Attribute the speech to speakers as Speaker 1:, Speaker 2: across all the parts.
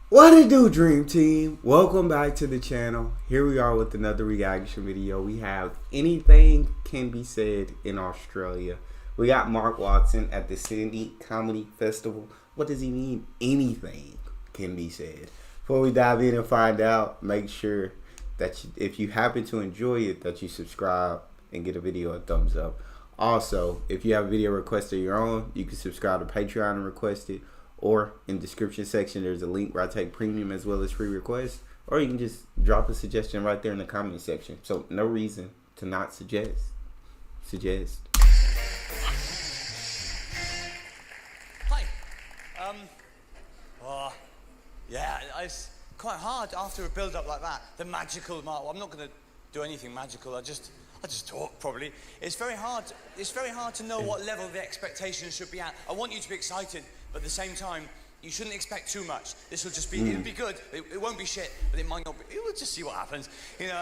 Speaker 1: What it do, Dream Team? Welcome back to the channel. Here we are with another reaction video. We have Anything Can Be Said in Australia. We got Mark Watson at the Sydney Comedy Festival. What does he mean? Anything can be said. Before we dive in and find out, make sure that if you happen to enjoy it, that you subscribe and get a video a thumbs up. Also, if you have a video request of your own, you can subscribe to Patreon and request it. Or in the description section, there's a link where I take premium as well as free requests. Or you can just drop a suggestion right there in the comment section. So no reason to not suggest.
Speaker 2: Hi. Yeah, it's quite hard after a build-up like that. The magical mark. Well, I'm not going to do anything magical. I just talk probably. It's very hard. It's very hard to know what level the expectations should be at. I want you to be excited, but at the same time, you shouldn't expect too much. This will just be. It'll be good. It won't be shit, but it might not be. We'll just see what happens. You know,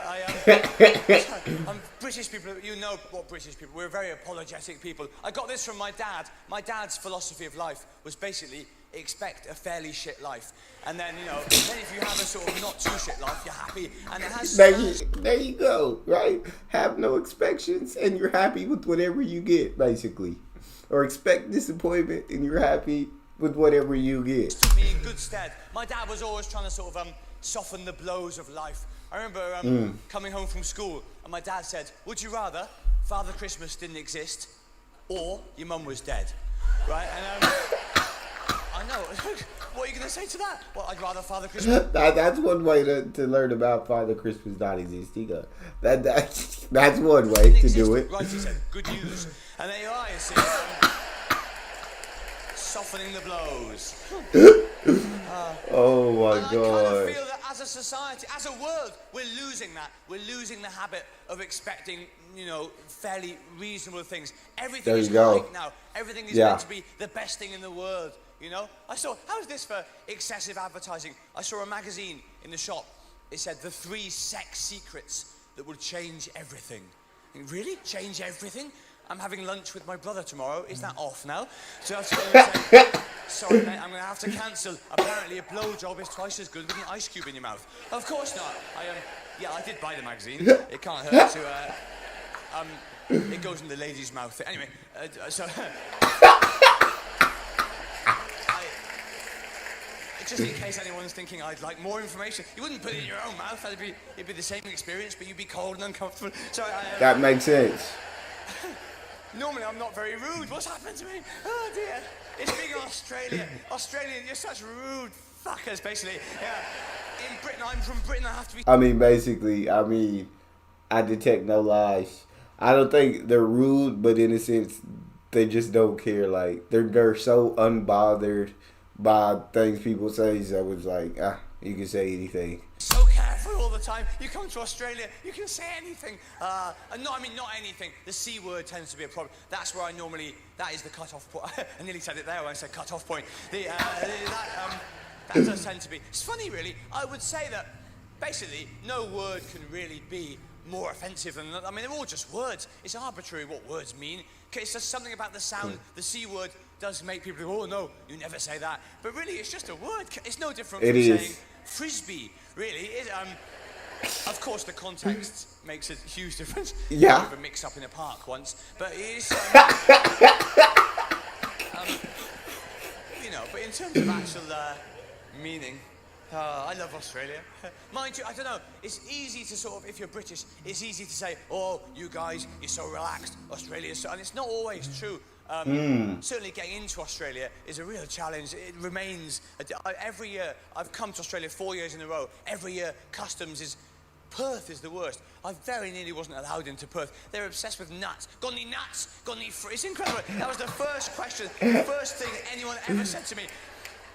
Speaker 2: I'm British people. You know what British people. We're very apologetic people. I got this from my dad. My dad's philosophy of life was basically expect a fairly shit life, and then then if you have a sort of not too shit life, you're happy, and it has.
Speaker 1: There you go. Right? Have no expectations, and you're happy with whatever you get, basically. Or expect disappointment, and you're happy with whatever you get.
Speaker 2: Stood me in good stead. My dad was always trying to sort of soften the blows of life. I remember coming home from school, and my dad said, "Would you rather Father Christmas didn't exist, or your mum was dead?" Right? And I know. What are you going to say to that? Well, I'd rather Father Christmas.
Speaker 1: That's one way to learn about Father Christmas not existing. That's one way to do it.
Speaker 2: Right, he said, good news. And there you are, you see. Softening the blows.
Speaker 1: Oh my God.
Speaker 2: I kind of feel that as a society, as a world, we're losing that. We're losing the habit of expecting, fairly reasonable things. Everything is hype now. Everything is meant to be the best thing in the world. How is this for excessive advertising? I saw a magazine in the shop. It said the 3 sex secrets that will change everything. Really? Change everything? I'm having lunch with my brother tomorrow. Is that off now? So I have to go and say, sorry mate, I'm going to have to cancel. Apparently a blowjob is twice as good with an ice cube in your mouth. Of course not. I did buy the magazine. It can't hurt to, it goes in the lady's mouth. Anyway, just in case anyone's thinking I'd like more information, you wouldn't put it in your own mouth. It'd be the same experience, but you'd be cold and uncomfortable. Sorry,
Speaker 1: that makes sense.
Speaker 2: Normally I'm not very rude. What's happened to me? Oh dear. It's being Australia. Australian, you're such rude fuckers, basically. Yeah. In Britain, I'm from Britain. I have to be.
Speaker 1: I detect no lies. I don't think they're rude, but in a sense, they just don't care. Like they're so unbothered by things people say. So it's like, you can say anything.
Speaker 2: So careful all the time. You come to Australia, you can say anything. Not anything. The C word tends to be a problem. That's where that is the cut-off point. I nearly said it there when I said cut-off point. That does tend to be. It's funny, really. I would say that, basically, no word can really be more offensive than, they're all just words. It's arbitrary what words mean. It's just something about the sound. The C word does make people go, oh no, you never say that. But really, it's just a word. It's no different from saying frisbee, really. Of course, the context makes a huge difference.
Speaker 1: Yeah.
Speaker 2: Bit of a mix-up in a park once, but it's, but in terms of actual meaning, I love Australia. Mind you, I don't know, it's easy to sort of, if you're British, it's easy to say, oh, you guys, you're so relaxed, Australia's so, and it's not always true. Certainly getting into Australia is a real challenge. It remains, every year, I've come to Australia 4 years in a row, every year Perth is the worst. I very nearly wasn't allowed into Perth. They're obsessed with nuts. Got any nuts? Got any fruit? It's incredible. That was the first question, the first thing anyone ever said to me.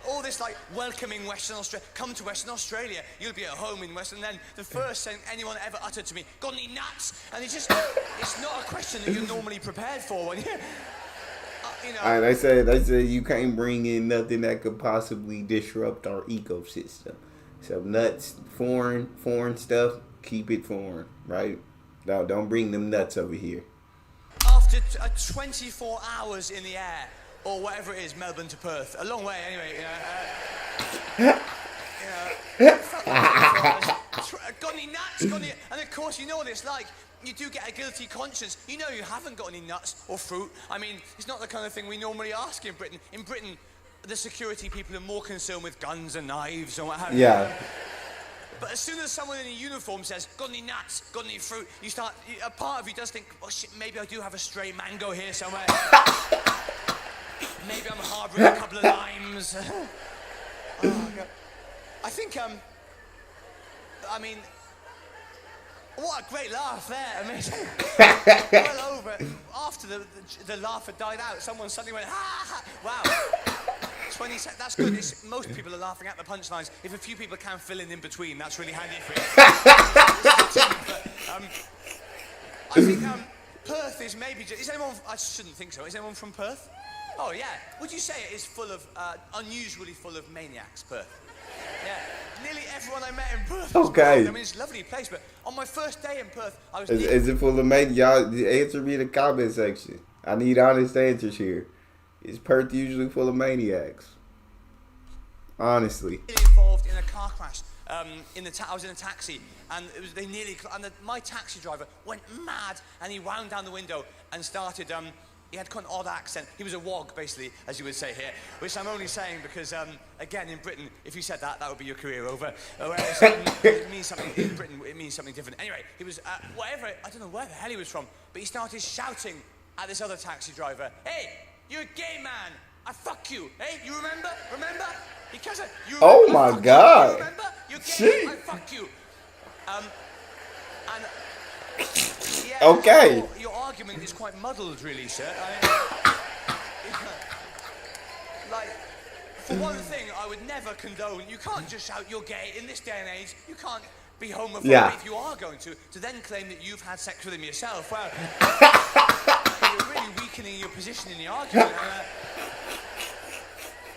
Speaker 2: All this like welcoming Western Australia, come to Western Australia, you'll be at home in Western, and then the first thing anyone ever uttered to me, got any nuts? And it's not a question that you're normally prepared for when you
Speaker 1: They say you can't bring in nothing that could possibly disrupt our ecosystem. So nuts, foreign stuff, keep it foreign, right? No, don't bring them nuts over here.
Speaker 2: After 24 hours in the air, or whatever it is, Melbourne to Perth, a long way anyway. Felt like got any nuts? Got any? And of course, you know what it's like. You do get a guilty conscience. You know you haven't got any nuts or fruit. I mean, it's not the kind of thing we normally ask in Britain. In Britain, the security people are more concerned with guns and knives and what have you.
Speaker 1: Yeah.
Speaker 2: But as soon as someone in a uniform says, got any nuts, got any fruit, a part of you does think, oh shit, maybe I do have a stray mango here somewhere. Maybe I'm harbouring a couple of limes. Oh, God. I think, I mean, what a great laugh there. Amazing. Well over. After the laugh had died out, someone suddenly went, ha, ha. Wow. 20 seconds. That's good. Most people are laughing at the punchlines. If a few people can fill in between, that's really handy for you. I think Perth is maybe just... Is anyone... I shouldn't think so. Is anyone from Perth? Oh, yeah. Would you say it is full of... unusually full of maniacs, Perth? Yeah. Nearly everyone I met in Perth was
Speaker 1: Okay.
Speaker 2: Perth. I mean, it's a lovely place, but on my first day in Perth, I was...
Speaker 1: Is it full of maniacs? Y'all answer me in the comment section. I need honest answers here. Is Perth usually full of maniacs? Honestly.
Speaker 2: Involved in a car crash. I was in a taxi, and my taxi driver went mad, and he wound down the window and started. He had quite an odd accent. He was a wog, basically, as you would say here, which I'm only saying because, again, in Britain, if you said that would be your career over. Whereas it means something in Britain. It means something different. Anyway, he was whatever. I don't know where the hell he was from, but he started shouting at this other taxi driver, "Hey, you're a gay man! I fuck you! Hey, you remember? Remember? Because you remember,
Speaker 1: oh my God!
Speaker 2: You remember? You're gay. I fuck you." And yeah.
Speaker 1: Okay.
Speaker 2: Your argument is quite muddled, really, sir. Like, for one thing, I would never condone. You can't just shout you're gay in this day and age. You can't be homophobic if you are going to then claim that you've had sex with him yourself. Well, you're really weakening your position in the argument.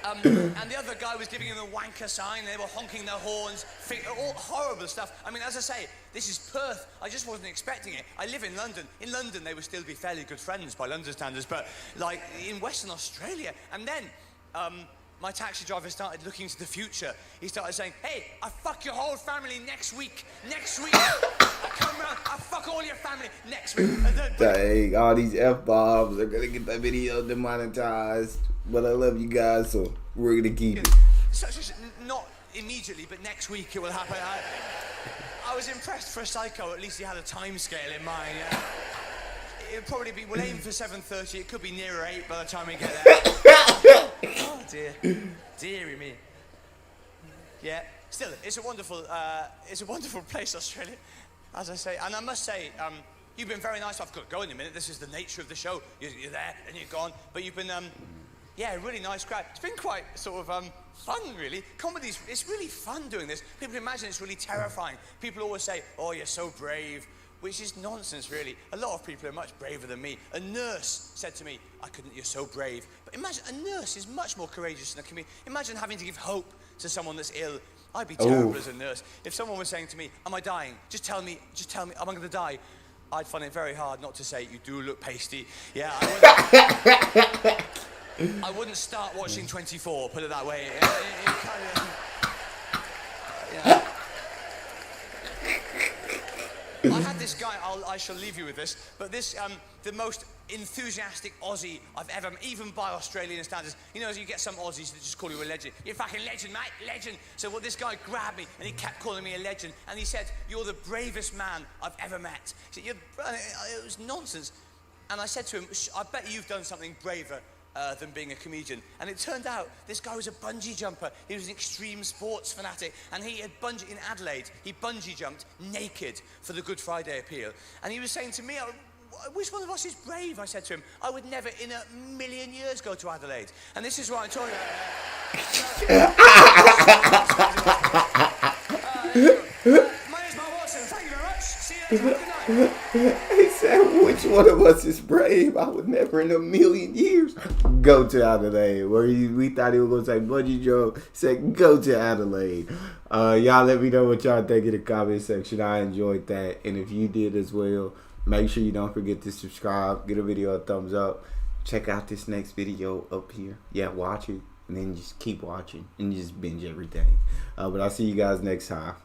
Speaker 2: And the other guy was giving him the wanker sign. They were honking their horns, all horrible stuff. I mean, as I say, this is Perth. I just wasn't expecting it. I live in London. In London, they would still be fairly good friends by London standards, but like in Western Australia. And then my taxi driver started looking to the future. He started saying, "Hey, I fuck your whole family next week. Next week, I come round, I fuck all your family next week."
Speaker 1: Dang, all these F-bombs are gonna get that video demonetized. But I love you guys, so we're gonna keep it.
Speaker 2: Not immediately, but next week it will happen. I was impressed for a psycho. At least he had a time scale in mind. Yeah. It'll probably be, we'll aim for 7:30. It could be nearer 8 by the time we get there. Oh dear, dearie me. Yeah. Still, it's a wonderful place, Australia, as I say. And I must say, you've been very nice. I've got to go in a minute. This is the nature of the show. You're there and you're gone, but you've been yeah, really nice crowd. It's been quite sort of fun, really. Comedy's, it's really fun doing this. People imagine it's really terrifying. People always say, "Oh, you're so brave," which is nonsense, really. A lot of people are much braver than me. A nurse said to me, "You're so brave." But imagine, a nurse is much more courageous than a comedian. Imagine having to give hope to someone that's ill. I'd be terrible as a nurse. If someone was saying to me, "Am I dying? Just tell me, am I going to die?" I'd find it very hard not to say, "You do look pasty." Yeah, I wouldn't start watching 24, put it that way. I had this guy, I shall leave you with this, but this, the most enthusiastic Aussie I've ever met, even by Australian standards. You know, you get some Aussies that just call you a legend. "You're a fucking legend, mate, legend." So this guy grabbed me and he kept calling me a legend. And he said, "You're the bravest man I've ever met." He said, it was nonsense. And I said to him, "I bet you've done something braver than being a comedian." And it turned out this guy was a bungee jumper. He was an extreme sports fanatic, and he had in Adelaide. He bungee jumped naked for the Good Friday appeal. And he was saying to me, "Which one of us is brave?" I said to him, "I would never in a million years go to Adelaide." And this is what I'm talking about. My name's Mark Watson. Thank you very much. See you next time. Good night.
Speaker 1: He said, "Which one of us is brave? I would never in a million years go to Adelaide." Where we thought he was going to say bungee jump. Said, "Go to Adelaide." Y'all let me know what y'all think in the comment section. I enjoyed that. And if you did as well, make sure you don't forget to subscribe. Give a video a thumbs up. Check out this next video up here. Yeah, watch it. and then just keep watching and just binge everything. But I'll see you guys next time.